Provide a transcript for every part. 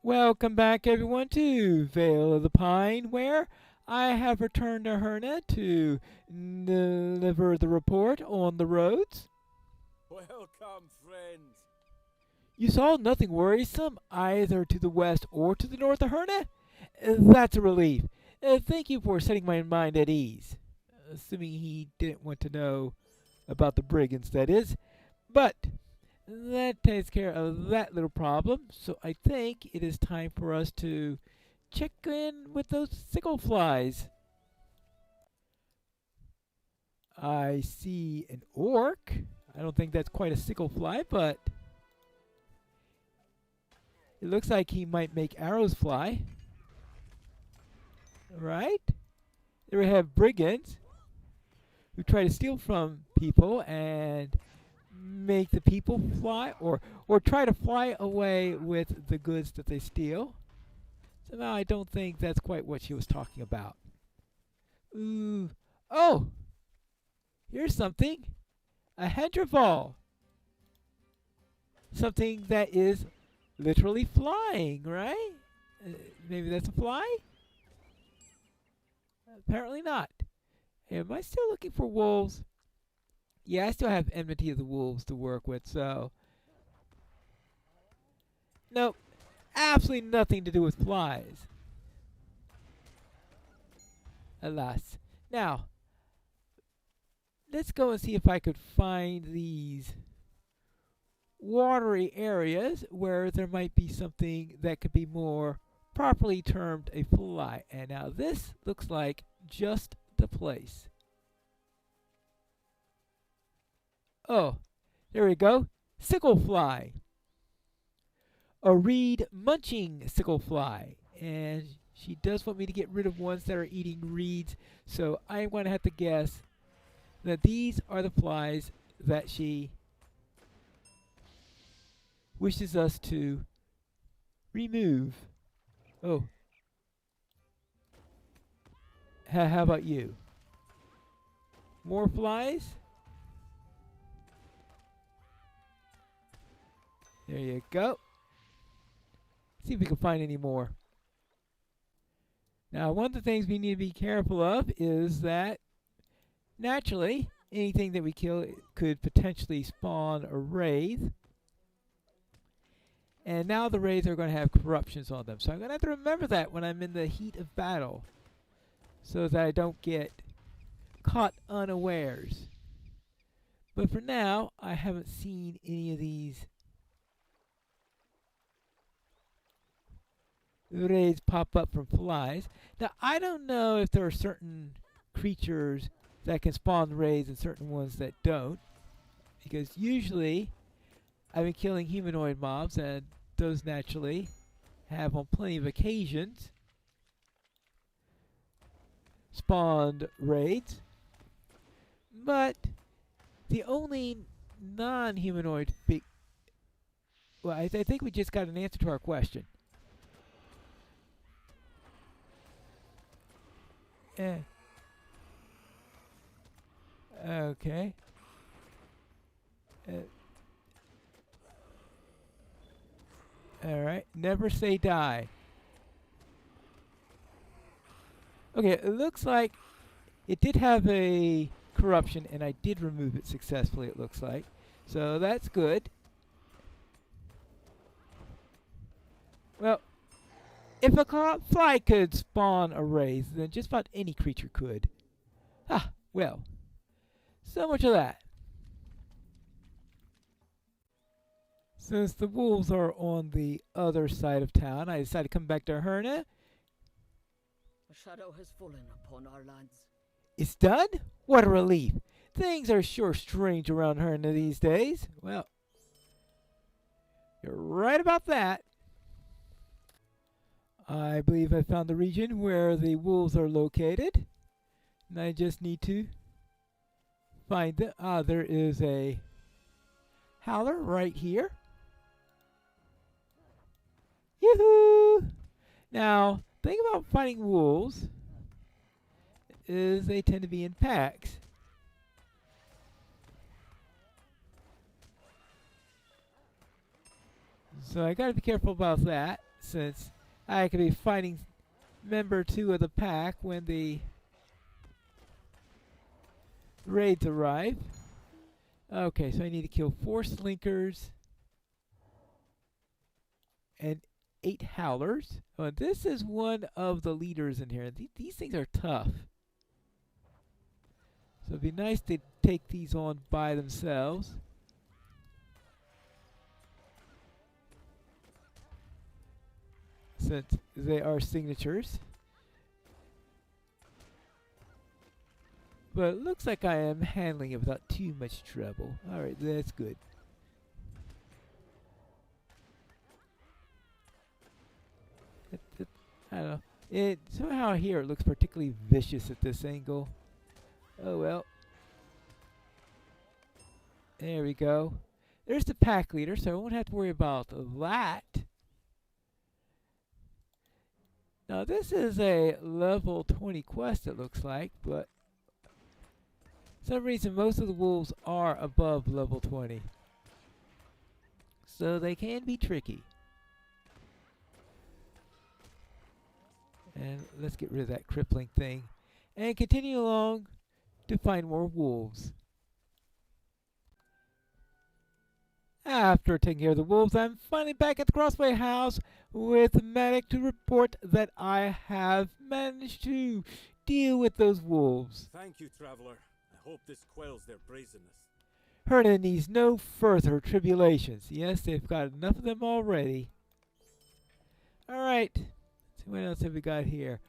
Welcome back, everyone, to Vale of the Pine, where I have returned to Herna to deliver the report on the roads. Welcome, friend. You saw nothing worrisome either to the west or to the north of Herna? That's a relief. Thank you for setting my mind at ease. Assuming he didn't want to know about the brigands, that is. But that takes care of that little problem, so I think it is time for us to check in with those sickle flies. I see an orc. I don't think that's quite a sickle fly, but it looks like he might make arrows fly. Right? There we have brigands who try to steal from people and make the people fly or try to fly away with the goods that they steal. So now I don't think that's quite what she was talking about. Ooh. Oh! Here's something. A hedgeroval. Something that is literally flying, right? Maybe that's a fly? Apparently not. Am I still looking for wolves? Yeah, I still have enmity of the wolves to work with, so nope. Absolutely nothing to do with flies. Alas. Now, let's go and see if I could find these watery areas where there might be something that could be more properly termed a fly. And now this looks like just the place. Oh, there we go. Sickle fly. A reed munching sickle fly. And she does want me to get rid of ones that are eating reeds, so I'm going to have to guess that these are the flies that she wishes us to remove. Oh. How about you? More flies? There you go. See if we can find any more. Now, one of the things we need to be careful of is that naturally, anything that we kill could potentially spawn a wraith. And now the wraiths are going to have corruptions on them. So I'm going to have to remember that when I'm in the heat of battle, so that I don't get caught unawares. But for now, I haven't seen any of these wraiths pop up from flies. Now, I don't know if there are certain creatures that can spawn wraiths and certain ones that don't, because usually I've been killing humanoid mobs, and those naturally have on plenty of occasions spawned raids. But the only non-humanoid well, I think we just got an answer to our question. Okay. Alright, never say die. Okay, it looks like it did have a corruption, and I did remove it successfully, it looks like. So that's good. Well, if a fly could spawn a wraith, then just about any creature could. Ah, well. So much of that. Since the wolves are on the other side of town, I decided to come back to Herna. A shadow has fallen upon our lands. It's done? What a relief. Things are sure strange around Herna these days. Well, you're right about that. I believe I found the region where the wolves are located. And I just need to find them. Ah, there is a howler right here. Yoo-hoo! Now, the thing about fighting wolves is they tend to be in packs. So I gotta be careful about that. since I could be fighting member 2 of the pack when the raids arrive. Okay, so I need to kill 4 slinkers and 8 howlers. Oh, this is one of the leaders in here. These things are tough. So it'd be nice to take these on by themselves. Since they are signatures. But it looks like I am handling it without too much trouble. Alright, that's good. I don't know. Somehow here it looks particularly vicious at this angle. Oh well. There we go. There's the pack leader, so I won't have to worry about that. Now this is a level 20 quest, it looks like, but for some reason most of the wolves are above level 20. So they can be tricky. And let's get rid of that crippling thing. And continue along to find more wolves. After taking care of the wolves, I'm finally back at the Crossway House with MAGIX to report that I have managed to deal with those wolves. Thank you, traveler. I hope this quells their brazenness. Herna needs no further tribulations. Yes, they've got enough of them already. Alright. So what else have we got here?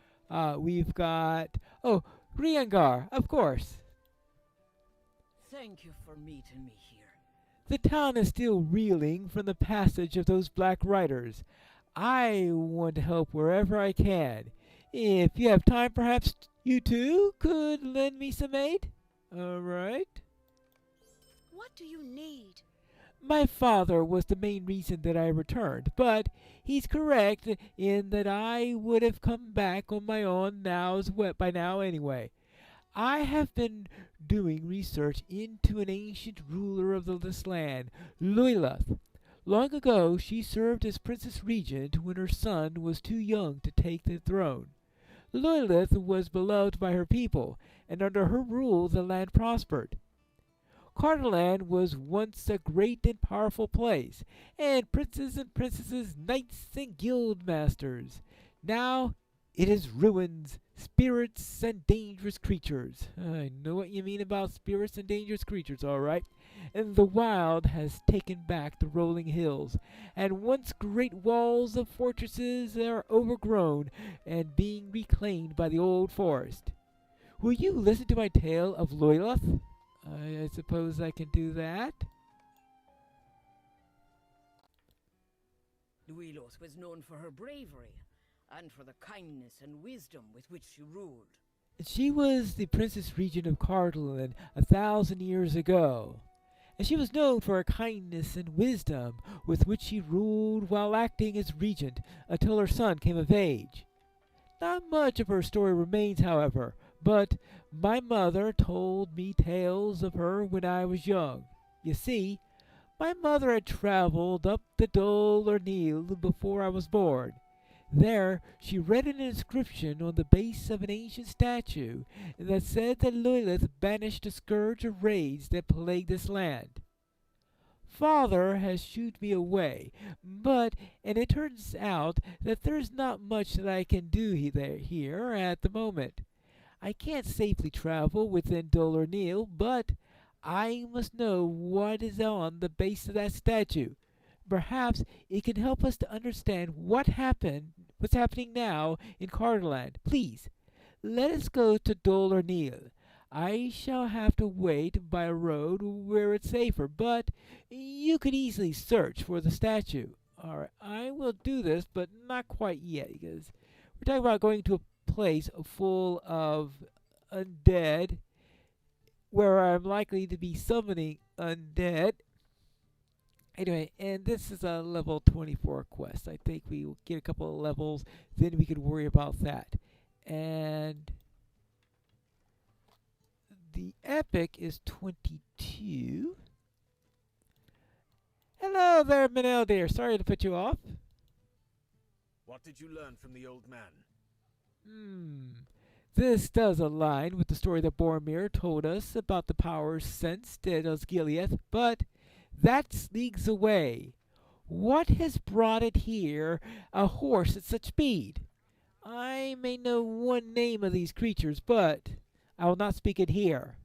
We've got... Oh, Riangar, of course. Thank you for meeting me here. The town is still reeling from the passage of those black riders. I want to help wherever I can. If you have time, perhaps you too could lend me some aid? Alright. What do you need? My father was the main reason that I returned, but he's correct in that I would have come back on my own by now anyway. I have been doing research into an ancient ruler of this land, Loilath. Long ago, she served as Princess Regent when her son was too young to take the throne. Loilath was beloved by her people, and under her rule the land prospered. Carterland was once a great and powerful place, and princes and princesses, knights and guild masters. Now it is ruins, spirits, and dangerous creatures. I know what you mean about spirits and dangerous creatures, all right. And the wild has taken back the rolling hills, and once great walls of fortresses are overgrown and being reclaimed by the old forest. Will you listen to my tale of Loilath? I suppose I can do that. Loilath was known for her bravery and for the kindness and wisdom with which she ruled. She was the Princess Regent of Cartland 1,000 years ago, and she was known for her kindness and wisdom with which she ruled while acting as regent until her son came of age. Not much of her story remains, however, but my mother told me tales of her when I was young. You see, my mother had traveled up the Dol or Nil before I was born. There she read an inscription on the base of an ancient statue that said that Loilath banished a scourge of raids that plagued this land. Father has shooed me away, and it turns out that there's not much that I can do here at the moment. I can't safely travel within Dol or Nil, but I must know what is on the base of that statue. Perhaps it can help us to understand what's happening now in Carterland. Please, let us go to Dol or Nil. I shall have to wait by a road where it's safer, but you could easily search for the statue. Alright, I will do this, but not quite yet, because we're talking about going to a place full of undead, where I'm likely to be summoning undead. Anyway, and this is a level 24 quest. I think we will get a couple of levels, then we could worry about that. And the epic is 22. Hello there, Manel dear. Sorry to put you off. What did you learn from the old man? This does align with the story that Boromir told us about the powers sensed at Osgiliath, but that's leagues away. What has brought it here, a horse at such speed? I may know one name of these creatures, but I will not speak it here.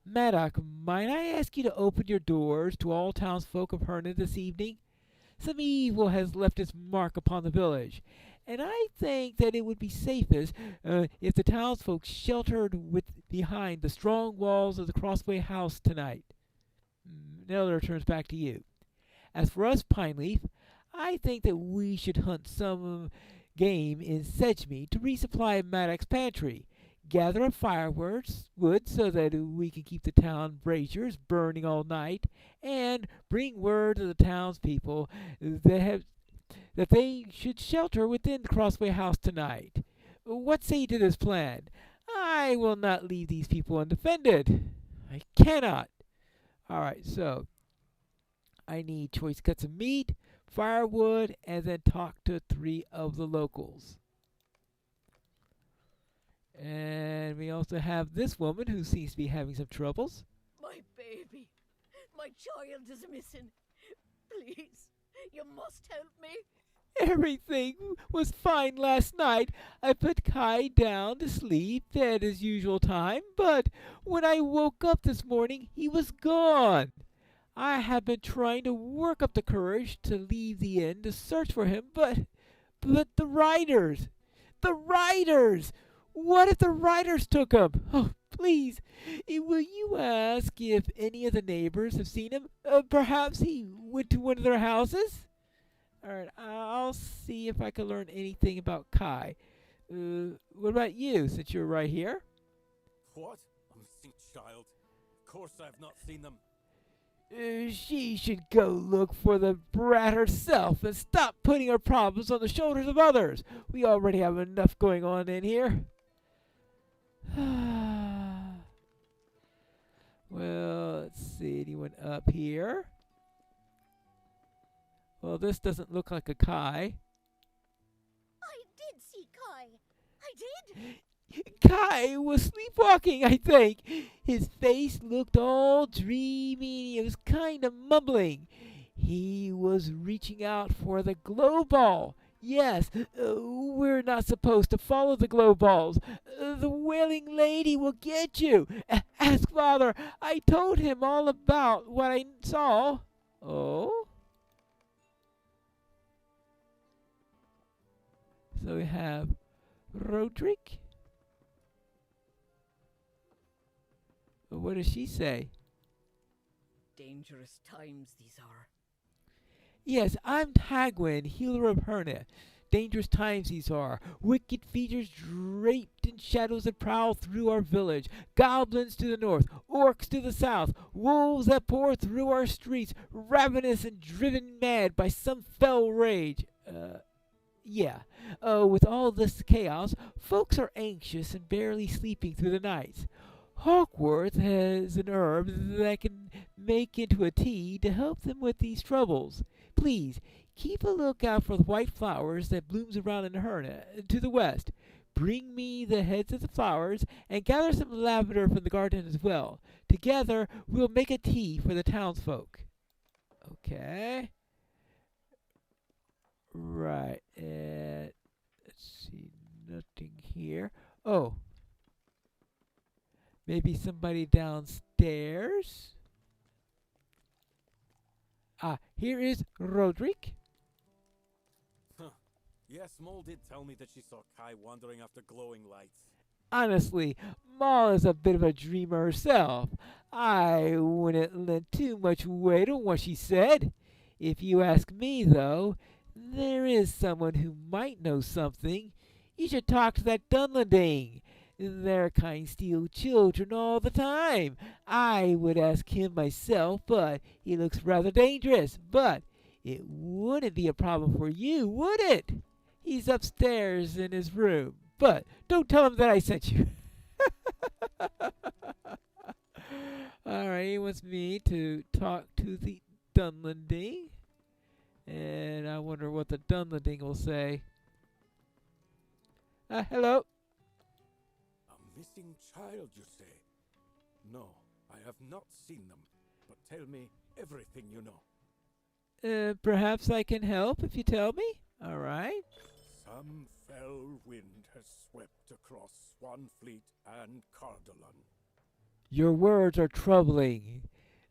Maddock, might I ask you to open your doors to all townsfolk of Herna this evening? Some evil has left its mark upon the village, and I think that it would be safest if the townsfolk sheltered behind the strong walls of the Crossway House tonight. Nelder turns back to you. As for us, Pineleaf, I think that we should hunt some game in Sedgemead to resupply Maddox's pantry. Gather up firewood so that we can keep the town braziers burning all night, and bring word to the townspeople that they should shelter within the Crossway House tonight. What say you to this plan? I will not leave these people undefended. I cannot. All right, so I need choice cuts of meat, firewood, and then talk to 3 of the locals. And we also have this woman who seems to be having some troubles. My baby, my child is missing. Please, you must help me. Everything was fine last night. I put Kai down to sleep at his usual time, but when I woke up this morning, he was gone. I have been trying to work up the courage to leave the inn to search for him, but the riders! The riders! What if the riders took him? Oh, please, will you ask if any of the neighbors have seen him? Perhaps he went to one of their houses? All right, I'll see if I can learn anything about Kai. What about you, since you're right here? What? A missing child? Of course I have not seen them. She should go look for the brat herself and stop putting her problems on the shoulders of others. We already have enough going on in here. Well, let's see. Anyone up here? Well, this doesn't look like a Kai. I did see Kai. I did. Kai was sleepwalking, I think. His face looked all dreamy. He was kind of mumbling. He was reaching out for the glow ball. Yes, we're not supposed to follow the glow balls. The Wailing Lady will get you. Ask Father. I told him all about what I saw. Oh? So we have Roderick. What does she say? Dangerous times these are. Yes, I'm Tagwin, healer of Herna. Dangerous times these are. Wicked features draped in shadows that prowl through our village. Goblins to the north, orcs to the south, wolves that pour through our streets, ravenous and driven mad by some fell rage. With all this chaos, folks are anxious and barely sleeping through the nights. Hawkworth has an herb that can make into a tea to help them with these troubles. Please, keep a lookout for the white flowers that blooms around in Herna to the west. Bring me the heads of the flowers, and gather some lavender from the garden as well. Together, we'll make a tea for the townsfolk. Okay. Right, let's see, nothing here. Oh. Maybe somebody downstairs? Here is Roderick. Yes, Mole did tell me that she saw Kai wandering after glowing lights. Honestly, Moll is a bit of a dreamer herself. I wouldn't lend too much weight on what she said. If you ask me, though, there is someone who might know something. You should talk to that Dunlanding. Their kind steal children all the time. I would ask him myself, but he looks rather dangerous. But it wouldn't be a problem for you, would it? He's upstairs in his room. But don't tell him that I sent you. Alright, he wants me to talk to the Dunlanding. And I wonder what the Dunlending will say. Hello? A missing child, you say? No, I have not seen them. But tell me everything you know. Perhaps I can help if you tell me? Alright. Some fell wind has swept across Swanfleet and Cardolan. Your words are troubling.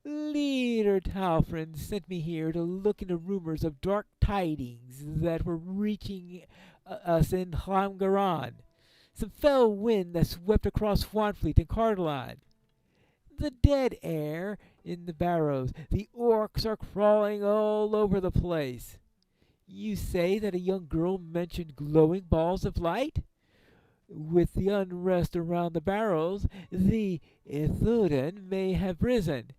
Leader Talfrin sent me here to look into rumors of dark tidings that were reaching us in Hlamgaran. Some fell wind that swept across Swanfleet and Cardolan. The dead air in the barrows. The orcs are crawling all over the place. You say that a young girl mentioned glowing balls of light? With the unrest around the barrows, the Ithuden may have risen.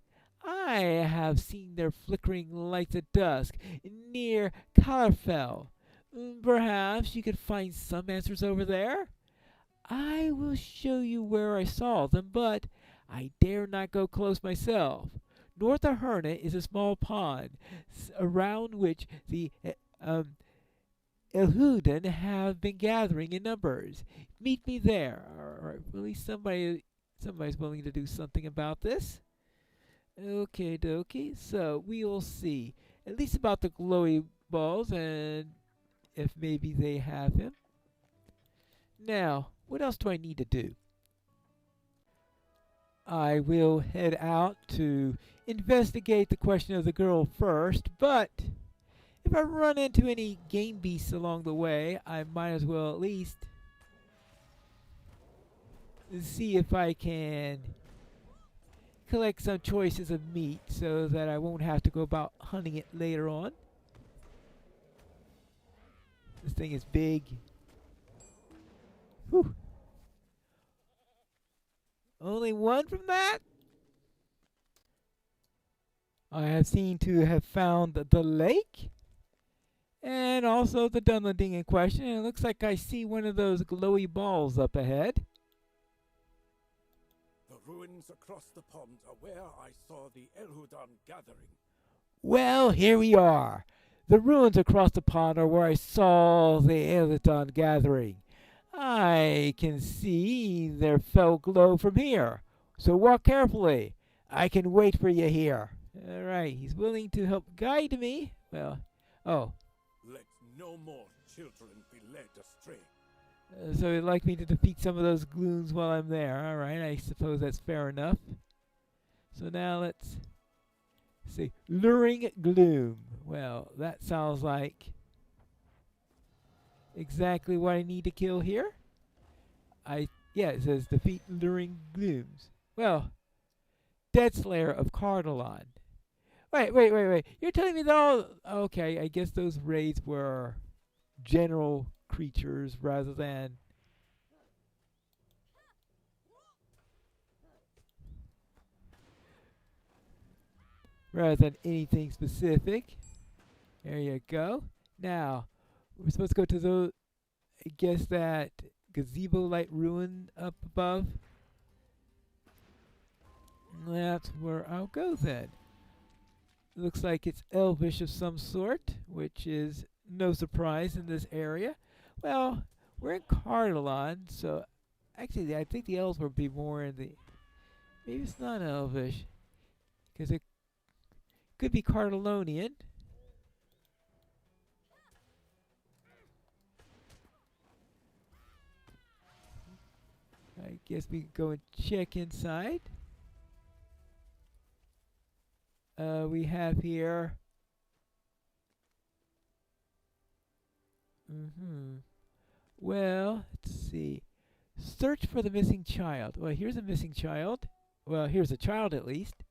I have seen their flickering lights at dusk near Callerfell. Perhaps you could find some answers over there? I will show you where I saw them, but I dare not go close myself. North of Herna is a small pond, around which the Elhuden have been gathering in numbers. Meet me there. Or at least somebody's willing to do something about this. Okay, dokie. So we will see. At least about the glowy balls and if maybe they have him. Now, what else do I need to do? I will head out to investigate the question of the girl first, but if I run into any game beasts along the way, I might as well at least see if I can collect some choices of meat so that I won't have to go about hunting it later on. This thing is big. Whew. Only one from that? I have seen to have found the lake and also the Dunlending in question. And it looks like I see one of those glowy balls up ahead. The ruins across the pond are where I saw the Elhudan gathering. Well, here we are. The ruins across the pond are where I saw the Elhudan gathering. I can see their fell glow from here. So walk carefully. I can wait for you here. All right, he's willing to help guide me. Well, oh. Let no more children be led astray. So he'd like me to defeat some of those gloons while I'm there. All right, I suppose that's fair enough. So now let's see. Luring gloom. Well, that sounds like exactly what I need to kill here. Yeah, it says defeat luring glooms. Well, Dead Slayer of Cardolan. Wait. You're telling me that all... Okay, I guess those raids were general creatures rather than... anything specific. There you go. Now, we're supposed to go to the... I guess that gazebo-like ruin up above. That's where I'll go then. Looks like it's elvish of some sort, which is no surprise in this area. Well, we're in Cardolan, so actually I think the elves would be more in the... Maybe it's not elvish, because it could be Cardalonian. I guess we can go and check inside. We have here... Well, let's see. Search for the missing child. Well, here's a missing child. Well, here's a child at least.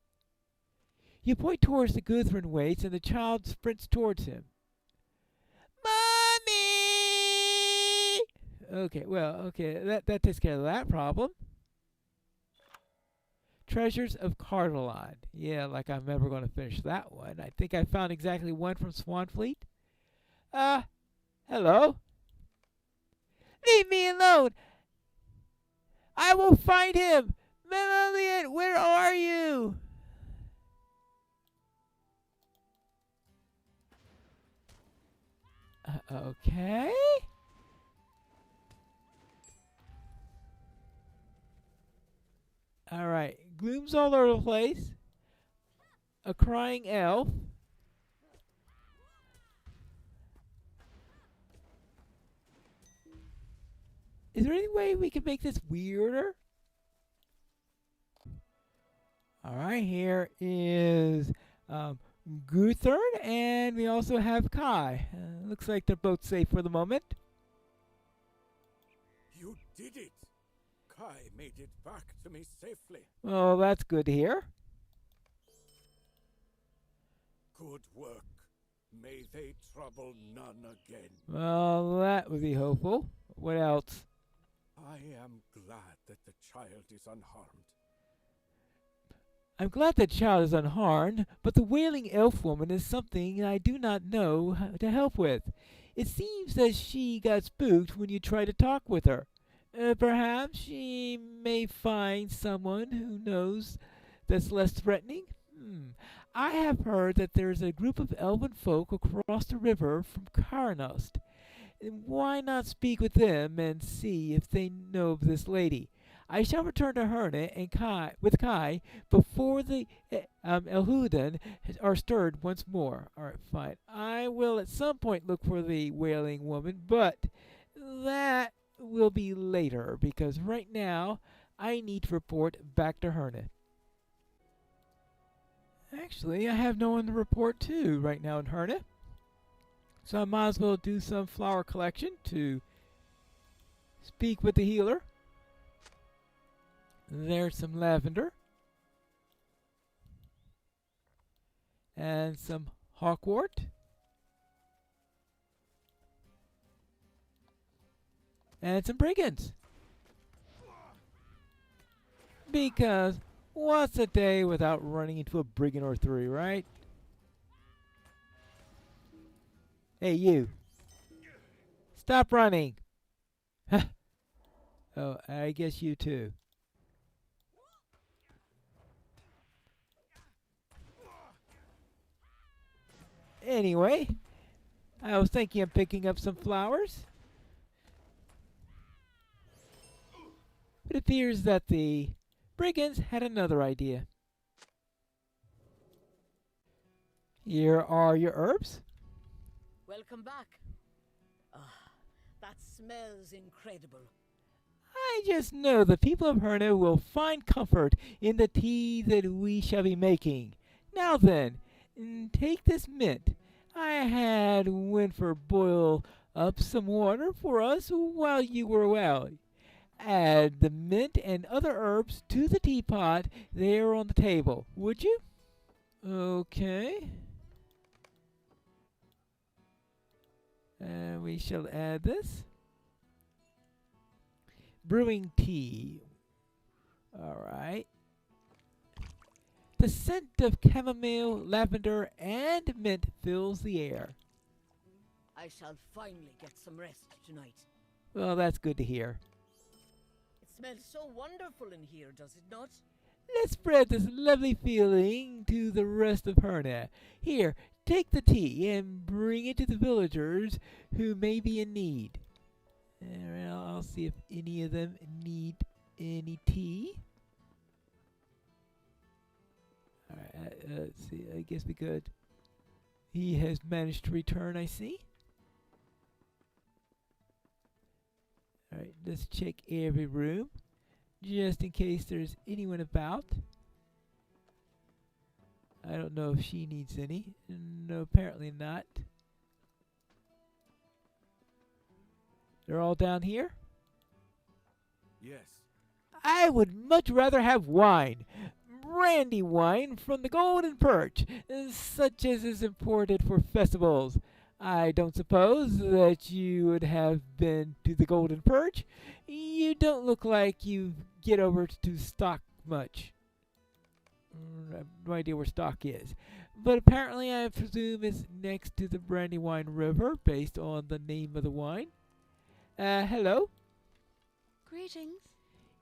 You point towards the Guthrin waits, and the child sprints towards him. Mommy! Okay, that takes care of that problem. Treasures of Cardolan. Yeah, like I'm never going to finish that one. I think I found exactly one from Swanfleet. Hello? Leave me alone! I will find him! Melilian, where are you? Okay. Alright. Gloom's all over the place. A crying elf. Is there any way we can make this weirder? Alright, here is Guthern, and we also have Kai. Looks like they're both safe for the moment. You did it! Kai made it back to me safely. Oh, that's good to hear. Good work. May they trouble none again. Well, that would be hopeful. What else? I am glad that the child is unharmed. I'm glad the child is unharmed, but the wailing elf woman is something I do not know how to help with. It seems that she got spooked when you tried to talk with her. Perhaps she may find someone who knows that's less threatening. I have heard that there's a group of elven folk across the river from Karnost. Why not speak with them and see if they know of this lady? I shall return to Herne and Kai before the Elhudan are stirred once more. All right, fine. I will at some point look for the wailing woman, but that will be later because right now I need to report back to Herne. Actually, I have no one to report to right now in Herne, so I might as well do some flower collection to speak with the healer. There's some lavender. And some hawkwort. And some brigands. Because what's a day without running into a brigand or three, right? Hey, you. Stop running. Oh, I guess you too. Anyway, I was thinking of picking up some flowers. It appears that the brigands had another idea. Here are your herbs. Welcome back. Ah, that smells incredible. I just know the people of Herne will find comfort in the tea that we shall be making. Now then, take this mint. I had Winfer boil up some water for us while you were out. Add the mint and other herbs to the teapot there on the table, would you? Okay. We shall add this. Brewing tea. Alright. The scent of chamomile, lavender, and mint fills the air. I shall finally get some rest tonight. Well, that's good to hear. It smells so wonderful in here, does it not? Let's spread this lovely feeling to the rest of Herne. Here, take the tea and bring it to the villagers who may be in need. I'll see if any of them need any tea. Alright, let's see. I guess we could. He has managed to return, I see. Alright, let's check every room, just in case there's anyone about. I don't know if she needs any. No, apparently not. They're all down here? Yes. I would much rather have wine. Brandy wine from the Golden Perch, such as is imported for festivals. I don't suppose that you would have been to the Golden Perch. You don't look like you get over to Stock much. I have no idea where Stock is. But apparently I presume it's next to the Brandywine River, based on the name of the wine. Hello? Greetings.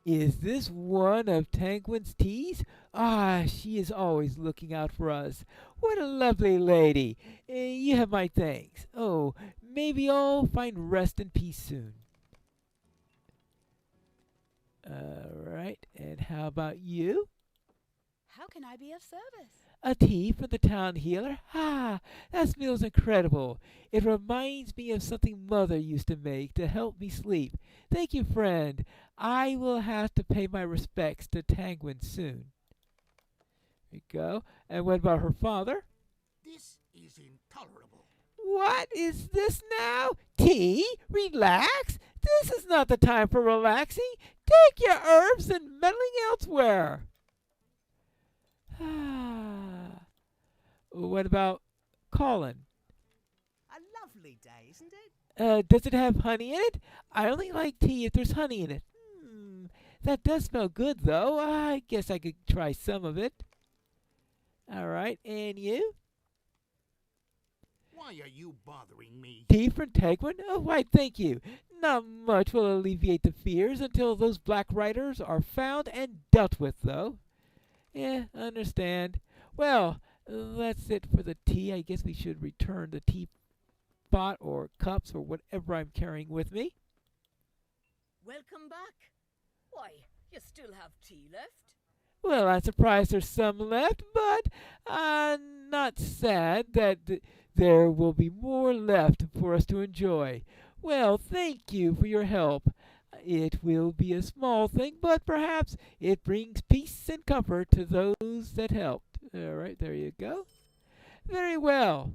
Is this one of Tanquin's teas? Ah, she is always looking out for us. What a lovely lady. You have my thanks. Oh, maybe I'll find rest and peace soon. Alright, and how about you? How can I be of service? A tea from the town healer? Ha! That smells incredible. It reminds me of something Mother used to make to help me sleep. Thank you, friend. I will have to pay my respects to Tangwin soon. There you go. And what about her father? This is intolerable. What is this now? Tea? Relax? This is not the time for relaxing. Take your herbs and meddling elsewhere. What about Colin? A lovely day, isn't it? Does it have honey in it? I only like tea if there's honey in it. That does smell good, though. I guess I could try some of it. All right, and you? Why are you bothering me? Tea from Tegwin? Oh, why, thank you. Not much will alleviate the fears until those black riders are found and dealt with, though. Yeah, understand. Well, that's it for the tea. I guess we should return the teapot or cups or whatever I'm carrying with me. Welcome back. Why, you still have tea left? Well, I'm surprised there's some left, but I'm not sad that there will be more left for us to enjoy. Well, thank you for your help. It will be a small thing, but perhaps it brings peace and comfort to those that helped. All right, there you go. Very well.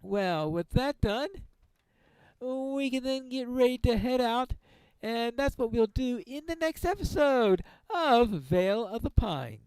Well, with that done, we can then get ready to head out, and that's what we'll do in the next episode of Vale of the Pine.